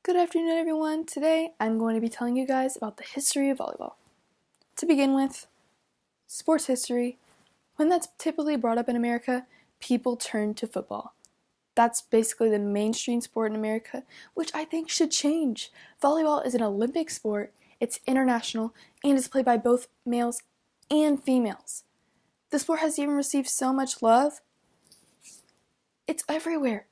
Good afternoon, everyone. Today, I'm going to be telling you guys about the history of volleyball. To begin with, sports history. When that's typically brought up in America, people turn to football. That's basically the mainstream sport in America, which I think should change. Volleyball is an Olympic sport, it's international, and is played by both males and females. The sport has even received so much love. It's everywhere.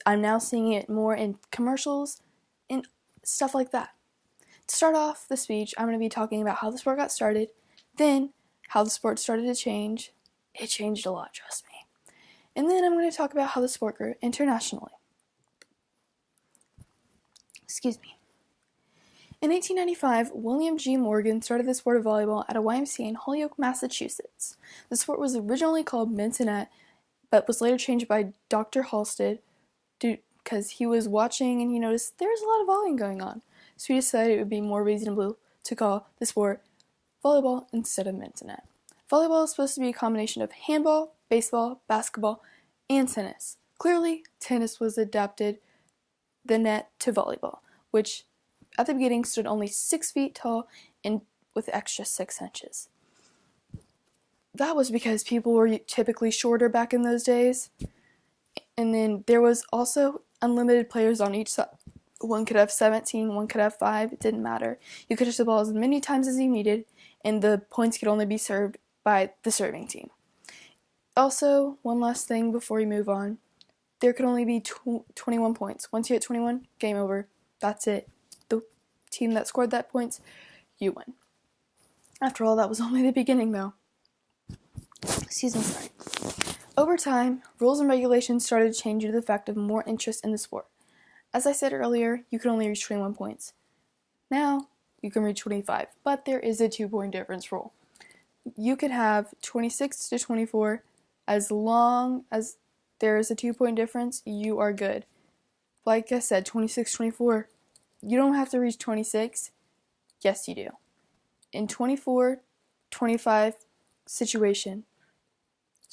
I'm now seeing it more in commercials and stuff like that. To start off the speech, I'm going to be talking about how the sport got started, then how the sport started to change. It changed a lot, trust me. And then I'm going to talk about how the sport grew internationally. In 1895, William G. Morgan started the sport of volleyball at a YMCA in Holyoke, Massachusetts. The sport was originally called Mintonette, but was later changed by Dr. Halstead because he was watching and he noticed there was a lot of volleying going on. So he decided it would be more reasonable to call the sport volleyball instead of Mintonette. Volleyball is supposed to be a combination of handball, baseball, basketball, and tennis. Clearly, tennis was adapted the net to volleyball, which at the beginning stood only 6 feet tall and with extra 6 inches. That was because people were typically shorter back in those days. And then there was also unlimited players on each side. One could have 17, one could have 5, it didn't matter. You could touch the ball as many times as you needed, and the points could only be served by the serving team. Also, one last thing before we move on. There could only be 21 points. Once you hit 21, game over. That's it. The team that scored that points, you win. After all, that was only the beginning, though. Sorry. Over time, rules and regulations started to change due to the fact of more interest in the sport. As I said earlier, you could only reach 21 points. Now, you can reach 25, but there is a 2-point difference rule. You could have 26 to 24. As long as there is a 2-point difference, you are good. Like I said, 26-24, you don't have to reach 26. Yes, you do. In 24-25 situation,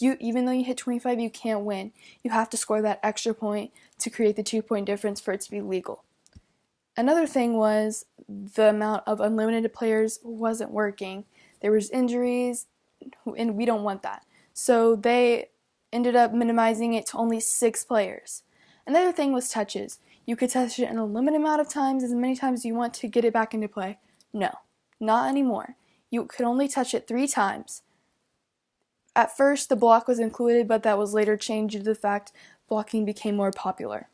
even though you hit 25, you can't win. You have to score that extra point to create the 2-point difference for it to be legal. Another thing was the amount of unlimited players wasn't working. There was injuries, and we don't want that. So they ended up minimizing it to only 6 players. Another thing was touches. You could touch it an unlimited amount of times, as many times as you want to get it back into play. No, not anymore. You could only touch it 3 times. At first, the block was included, but that was later changed due to the fact blocking became more popular.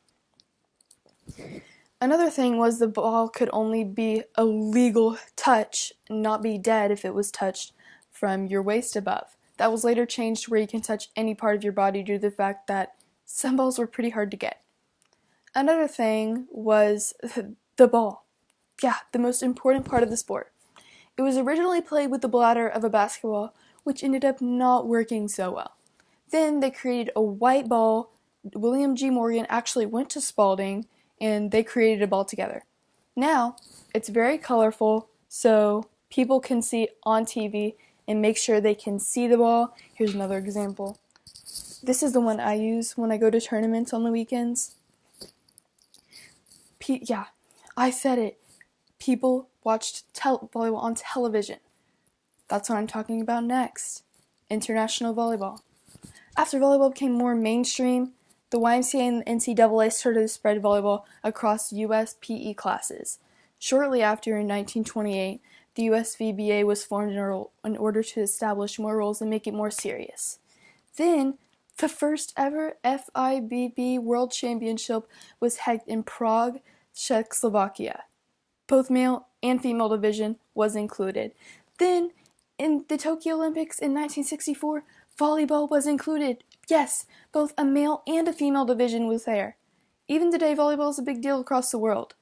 Another thing was the ball could only be a legal touch, and not be dead if it was touched from your waist above. That was later changed to where you can touch any part of your body due to the fact that some balls were pretty hard to get. Another thing was the ball. Yeah, the most important part of the sport. It was originally played with the bladder of a basketball, which ended up not working so well. Then they created a white ball. William G. Morgan actually went to Spalding, and they created a ball together. Now, it's very colorful, so people can see on TV and make sure they can see the ball. Here's another example. This is the one I use when I go to tournaments on the weekends. I said it. People watched volleyball on television. That's what I'm talking about next. International volleyball. After volleyball became more mainstream, the YMCA and the NCAA started to spread volleyball across U.S. PE classes. Shortly after, in 1928, the USVBA was formed in order to establish more rules and make it more serious. Then, the first ever FIVB World Championship was held in Prague, Czechoslovakia. Both male and female division was included. Then, in the Tokyo Olympics in 1964, volleyball was included. Yes, both a male and a female division was there. Even today, volleyball is a big deal across the world.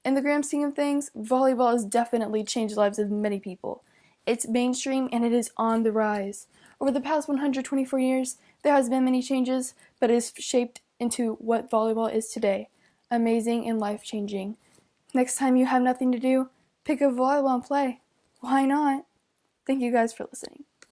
In the grand scheme of things, volleyball has definitely changed the lives of many people. It's mainstream and it is on the rise. Over the past 124 years, there has been many changes, but it is shaped into what volleyball is today. Amazing and life-changing. Next time you have nothing to do, pick up volleyball and play. Why not? Thank you guys for listening.